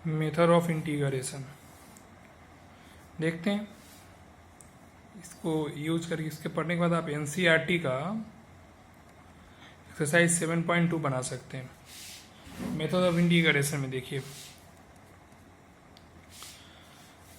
Method of integration देखते हैं। इसको यूज करके इसके पढ़ने के बाद आप एनसीईआरटी का एक्सरसाइज 7.2 बना सकते हैं। मेथड ऑफ इंटीग्रेशन में देखिए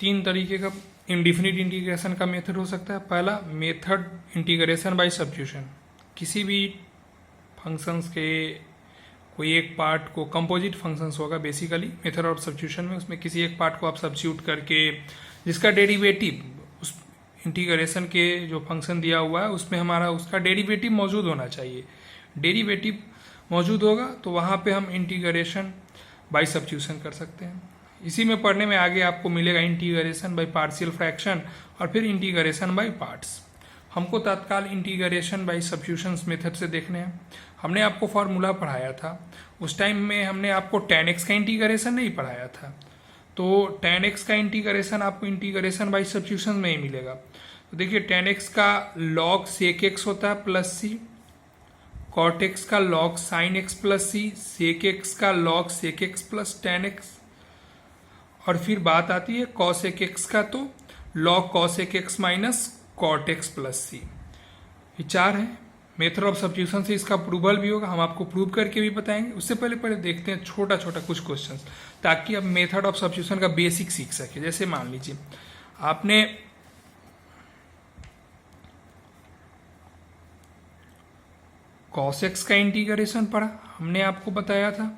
3 तरीके का इंडिफिनिट इंटीग्रेशन का मेथड हो सकता है। पहला मेथड इंटीग्रेशन बाय सब्स्टिट्यूशन, किसी भी फंक्शंस के कोई एक पार्ट को, कंपोजिट फंक्शंस होगा बेसिकली मेथड ऑफ सब्स्टिट्यूशन में, उसमें किसी एक पार्ट को आप सब्स्टिट्यूट करके जिसका डेरिवेटिव उस इंटीग्रेशन के जो फंक्शन दिया हुआ है उसमें हमारा उसका डेरिवेटिव मौजूद होना चाहिए। डेरिवेटिव मौजूद होगा तो वहाँ पे हम इंटीग्रेशन बाय सब्स्टिट्यूशन कर सकते हैं। इसी में पढ़ने में आगे आपको मिलेगा इंटीग्रेशन बाय पार्शियल फ्रैक्शन और फिर इंटीग्रेशन बाय पार्ट्स। हमको तत्काल इंटीग्रेशन बाय सब्स्टिट्यूशन मेथड से देखने हैं। हमने आपको फॉर्मूला पढ़ाया था, उस टाइम में हमने आपको tan x का इंटीग्रेशन नहीं पढ़ाया था, तो tan x का इंटीग्रेशन आपको इंटीग्रेशन बाय सब्स्टिट्यूशन में ही मिलेगा। तो देखिए tan x का log sec x होता है प्लस सी, cot x का log sin x प्लस सी, sec x का log sec x plus tan x, और फिर बात आती है cosec x का तो log cosec x minus cot x plus C. ये 4 है। मेथड ऑफ सब्स्टिट्यूशन से इसका प्रूवल भी होगा, हम आपको प्रूव करके भी बताएंगे। उससे पहले देखते हैं छोटा छोटा कुछ क्वेश्चंस, ताकि आप मेथड ऑफ सब्स्टिट्यूशन का बेसिक सीख सके। जैसे मान लीजिए आपने cos x का इंटीग्रेशन पढ़ा, हमने आपको बताया था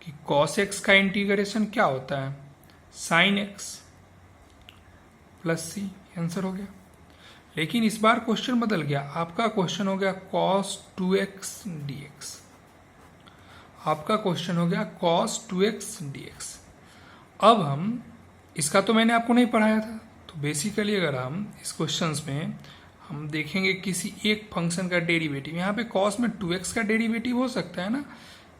कि cos x का इंटीग्रेशन क्या होता है, sin x प्लस सी, आंसर हो गया। लेकिन इस बार क्वेश्चन बदल गया, आपका क्वेश्चन हो गया cos 2x dx, आपका क्वेश्चन हो गया cos 2x dx। अब हम इसका तो मैंने आपको नहीं पढ़ाया था, तो बेसिकली अगर हम इस क्वेश्चंस में हम देखेंगे किसी एक फंक्शन का डेरिवेटिव, यहाँ पे cos में 2x का डेरिवेटिव हो सकता है ना,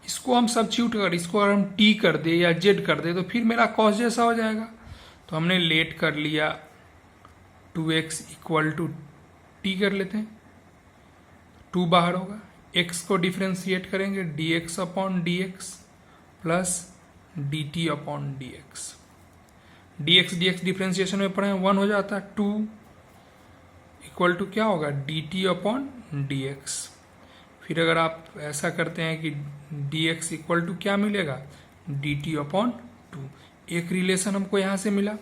इसको हम सब्स्टिट्यूट कर, इसको अगर हम t कर दे या z कर दे तो फिर मेरा cos जैसा हो जाएगा। तो हमने लेट कर लिया 2x इक्वल टू टी कर लेते हैं, 2 बाहर होगा, x को डिफ्रेंशिएट करेंगे dx upon dx plus dt upon dx। dx differentiation में पढ़े 1 हो जाता है, 2 इक्वल टू क्या होगा dt अपॉन dx। फिर अगर आप ऐसा करते हैं कि dx इक्वल टू क्या मिलेगा dt अपॉन 2, एक रिलेशन हमको यहाँ से मिला।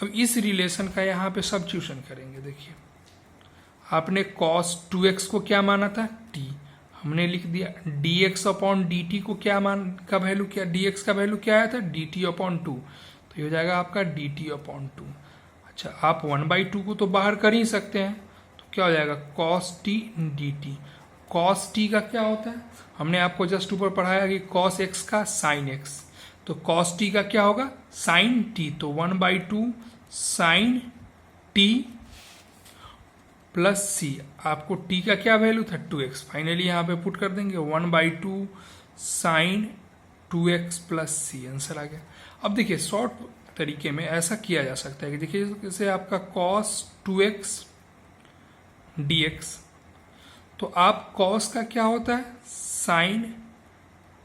अब इस रिलेशन का यहाँ पे सब्स्टिट्यूशन करेंगे। देखिए आपने cos 2x को क्या माना था t, हमने लिख दिया dx अपॉन dt को क्या का वैल्यू, क्या dx का वैल्यू क्या आया था dt अपॉन 2, तो ये हो जाएगा आपका dt अपॉन 2। अच्छा आप 1/2 को तो बाहर कर ही सकते हैं, तो क्या हो जाएगा cos t dt। cos t का क्या होता है, हमने आपको जस्ट ऊपर पढ़ाया कि cos x का sin x, तो cos t का क्या होगा sin t, तो 1/2 sin t प्लस सी। आपको t का क्या वैल्यू था 2x, फाइनली यहाँ पे पुट कर देंगे 1/2 sin 2x प्लस सी, आंसर आ गया। अब देखिए शॉर्ट तरीके में ऐसा किया जा सकता है कि देखिए जैसे आपका cos 2x dx, तो आप cos का क्या होता है sin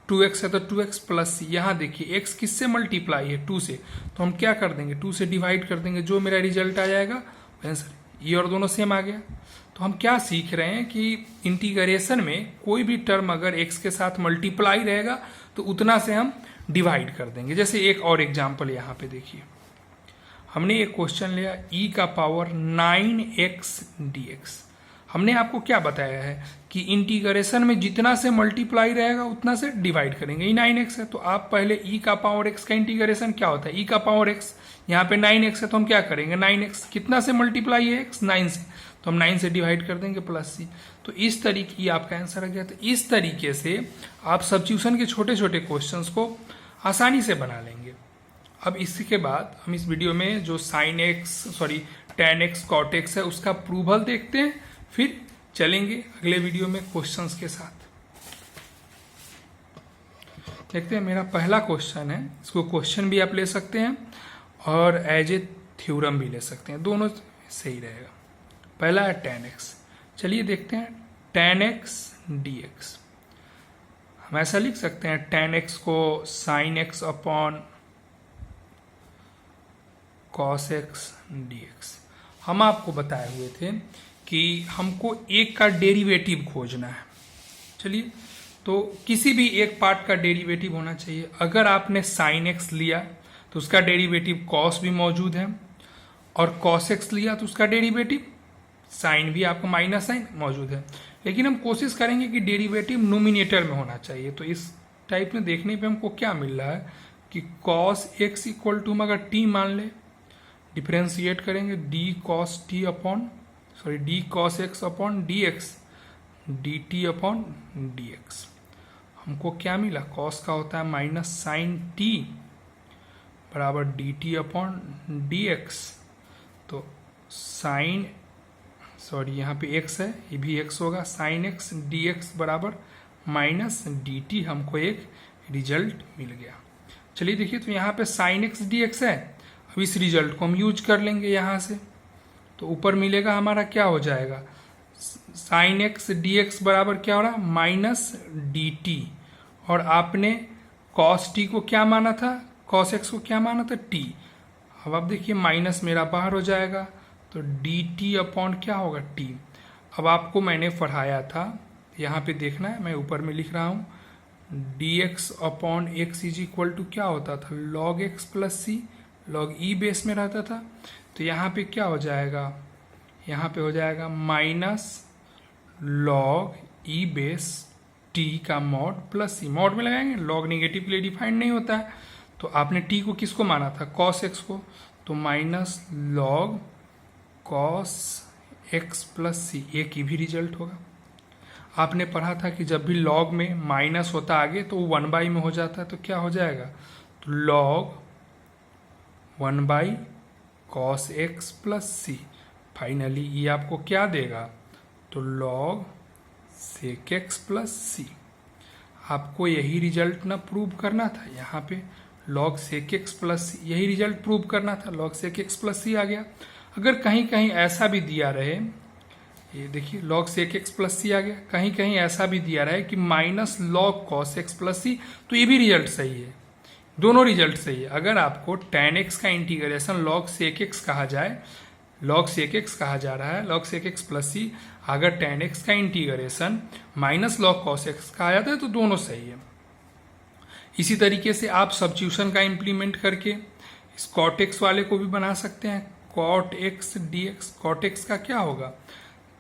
2x है तो 2x प्लस सी। यहाँ देखिए x किससे मल्टीप्लाई है 2 से, तो हम क्या कर देंगे 2 से डिवाइड कर देंगे, जो मेरा रिजल्ट आ जाएगा आंसर, ये और दोनों सेम आ गया। तो हम क्या सीख रहे हैं कि इंटीग्रेशन में कोई भी टर्म अगर x के साथ मल्टीप्लाई रहेगा तो उतना से हम डिवाइड कर देंगे। जैसे एक और एग्जाम्पल यहाँ पे देखिए, हमने एक क्वेश्चन लिया e का पावर 9x dx। हमने आपको क्या बताया है कि इंटीग्रेशन में जितना से मल्टीप्लाई रहेगा उतना से डिवाइड करेंगे। ये 9x है तो आप पहले e का पावर x का इंटीग्रेशन क्या होता है, e का पावर x, यहाँ पे 9x है तो हम क्या करेंगे 9x कितना से मल्टीप्लाई है x 9 से, तो हम 9 से डिवाइड कर देंगे प्लस सी। तो इस तरीके ये आपका आंसर आ गया। तो इस तरीके से आप सब्स्टिट्यूशन के छोटे छोटे क्वेश्चंस को आसानी से बना लेंगे। अब इसके बाद हम इस वीडियो में जो tan x cot x है उसका प्रूवल देखते हैं, फिर चलेंगे अगले वीडियो में क्वेश्चंस के साथ। देखते हैं मेरा पहला क्वेश्चन है, इसको क्वेश्चन भी आप ले सकते हैं और एज ए थ्योरम भी ले सकते हैं, दोनों सही रहेगा। पहला है tan x, चलिए देखते हैं tan x dx। हम ऐसा लिख सकते हैं tan x को sin x upon cos x dx। हम आपको बताए हुए थे कि हमको एक का डेरिवेटिव खोजना है। चलिए, तो किसी भी एक पार्ट का डेरिवेटिव होना चाहिए। अगर आपने sin x लिया तो उसका डेरिवेटिव cos भी मौजूद है, और cos x लिया तो उसका डेरिवेटिव sin भी आपका माइनस साइन मौजूद है। लेकिन हम कोशिश करेंगे कि डेरिवेटिव नोमिनेटर में होना चाहिए। तो इस टाइप में देखने पे हमको क्या मिल रहा है कि cos x इक्वल टू हम अगर t मान ले, डिफ्रेंशिएट करेंगे d cos x upon dx dt upon dx। हमको क्या मिला, cos का होता है माइनस साइन t बराबर dt अपॉन dx। तो साइन यहाँ पे x है, ये भी x होगा, साइन x dx बराबर माइनस dt। हमको एक रिजल्ट मिल गया। चलिए देखिए, तो यहाँ पे साइन x dx है। अब इस रिजल्ट को हम यूज कर लेंगे यहाँ से, तो ऊपर मिलेगा हमारा क्या हो जाएगा, साइन x dx बराबर क्या हो रहा है, माइनस dt। और आपने cos t को क्या माना था, cos x को क्या माना था, t। अब आप देखिए माइनस मेरा बाहर हो जाएगा, तो dt अपॉन क्या होगा, t। अब आपको मैंने पढ़ाया था, यहाँ पे देखना है, मैं ऊपर में लिख रहा हूँ, dx upon x is equal to क्या होता था, log x plus c, log e base में रहता था। तो यहाँ पे क्या हो जाएगा, यहाँ पे हो जाएगा minus log e base t का मॉड प्लस c। मॉड में लगाएंगे, log नेगेटिव के लिए डिफाइंड नहीं होता है। तो आपने t को किसको माना था, cos x को, तो minus log cos x plus c, एक ही भी रिजल्ट होगा। आपने पढ़ा था कि जब भी log में माइनस होता आगे तो वो 1/, में हो जाता है, तो क्या हो जाएगा, तो log 1/, cos x plus c। Finally ये आपको क्या देगा, तो log sec x plus c। आपको यही रिजल्ट ना प्रूव करना था, यहाँ पे log sec x plus c, यही रिजल्ट प्रूव करना था, log sec x plus c आ गया। अगर कहीं कहीं ऐसा भी दिया रहे, ये देखिए log sec x plus c आ गया, कहीं कहीं ऐसा भी दिया रहे कि minus log cos x plus c, तो ये भी रिजल्ट सही है, दोनों रिजल्ट सही है। अगर आपको tan x का इंटीग्रेशन log sec x कहा जाए, log sec x कहा जा रहा है, log sec x plus c, अगर tan x का integration minus log cos x कहा जाता है, तो दोनों सही है। इसी तरीके से आप सब्स्टिट्यूशन का इम्प्लीमेंट करके इस cot x वाले को भी बना सकते हैं, cot x dx। cot x का क्या होगा,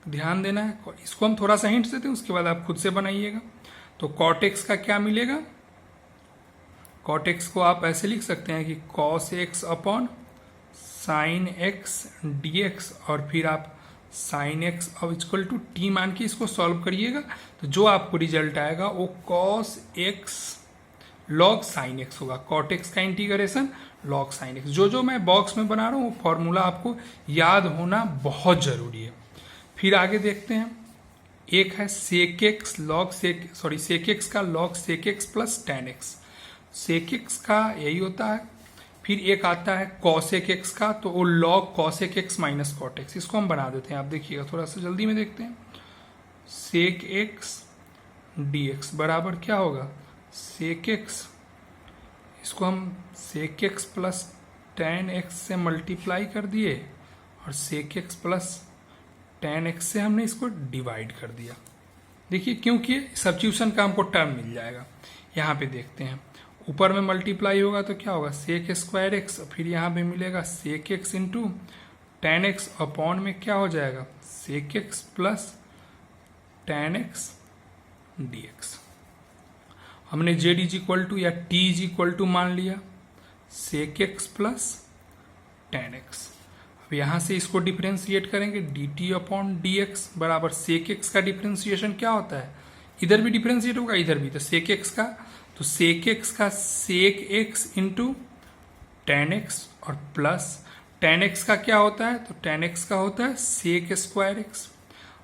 ध्यान देना है, इसको हम थोड़ा सा हिंट देते हैं, उसके बाद आप खुद से बनाइएगा। तो cot x का क्या मिलेगा, cot x को आप ऐसे लिख सकते हैं कि cos x upon sine x dx, और फिर आप साइन x अब इक्वल टू t मान के इसको सॉल्व करिएगा। तो जो आपको रिजल्ट आएगा वो cos x log sine x होगा। cot x का इंटीग्रेशन log साइन x, जो मैं बॉक्स में बना रहा हूँ वो फॉर्मूला आपको याद होना बहुत जरूरी है। फिर आगे देखते हैं, एक है sec x का log sec x plus tan x। sec x का यही होता है। फिर एक आता है cosec x का, तो वो log cosec x minus cot x। इसको हम बना देते हैं, आप देखिएगा थोड़ा सा जल्दी में देखते हैं। sec x dx बराबर क्या होगा, sec x, इसको हम sec x plus tan x से मल्टीप्लाई कर दिए, और sec x plus tan x से हमने इसको डिवाइड कर दिया। देखिए क्योंकि सब्स्टिट्यूशन का हमको टर्म मिल जाएगा। यहाँ पे देखते हैं, ऊपर में मल्टीप्लाई होगा तो क्या होगा, sec स्क्वायर x, फिर यहाँ पे मिलेगा sec x into tan x upon में क्या हो जाएगा, sec x plus tan x dx। हमने z इज इक्वल टू या t इज इक्वल टू मान लिया sec x plus tan x। अब यहाँ से इसको डिफ्रेंशिएट करेंगे, dt अपॉन dx बराबर sec x का डिफ्रेंशिएशन क्या होता है, इधर भी डिफ्रेंशिएट होगा इधर भी, तो sec x का, तो sec x का sec x into tan x, और प्लस tan x का क्या होता है, तो tan x का होता है sec स्क्वायर x।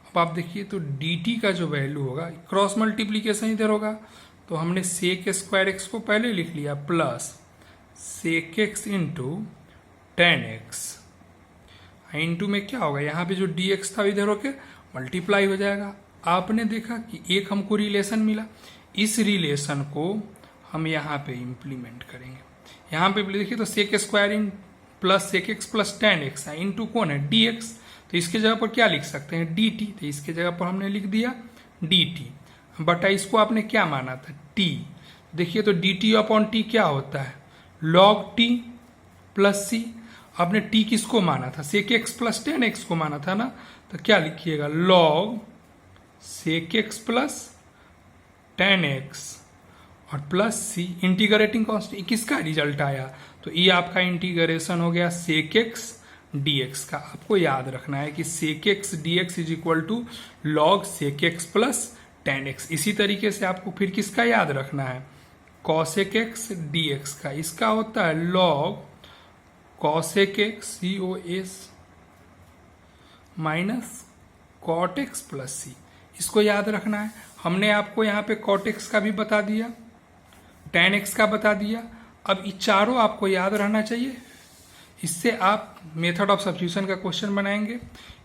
अब आप देखिए तो dt का जो वैल्यू होगा, क्रॉस मल्टीप्लीकेशन इधर होगा, तो हमने sec स्क्वायर x को पहले लिख लिया plus sec x into tan x, into में क्या होगा, यहाँ पे जो dx था इधर होके मल्टीप्लाई हो जाएगा। आपने देखा कि एक हमको रिलेशन मिला, इस रिलेशन को हम यहाँ पे इम्प्लीमेंट करेंगे। यहाँ पे देखिए तो sec square in plus sec x plus ten x है, इंटू कौन है डी एक्स, तो इसके जगह पर क्या लिख सकते हैं डी टी, तो इसके जगह पर हमने लिख दिया डी टी बटा इसको आपने क्या माना था टी। देखिए तो डी टी अपॉन टी क्या होता है लॉग टी प्लस सी। आपने टी किसको माना था sec x plus ten x को माना था ना, तो क्या लिखिएगा log sec x plus ten x और प्लस सी इंटीग्रेटिंग कांस्टेंट। किसका रिजल्ट आया, तो ये आपका इंटीग्रेशन हो गया सेक एक्स डी एक्स का। आपको याद रखना है कि sec x d x is equal to log sec x plus ten x. इसी तरीके से आपको फिर किसका याद रखना है कॉसेक एक्स डी एक्स का, इसका होता है log cosec x C O S minus cot x plus C. इसको याद रखना है। हमने आपको यहाँ पे कॉट एक्स का भी बता दिया, टेन एक्स का बता दिया। अब ये चारों आपको याद रहना चाहिए, इससे आप मेथड ऑफ सब्स्टिट्यूशन का क्वेश्चन बनाएंगे।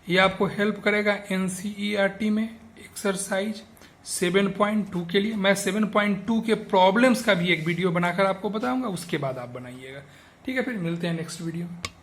ये आपको हेल्प करेगा एनसीईआरटी में एक्सरसाइज 7.2 के लिए। मैं 7.2 के प्रॉब्लम्स का भी एक वीडियो बनाकर आपको बताऊंगा, उसके बाद आप बनाइएगा। ठीक है, फिर मिलते हैं नेक्स्ट वीडियो।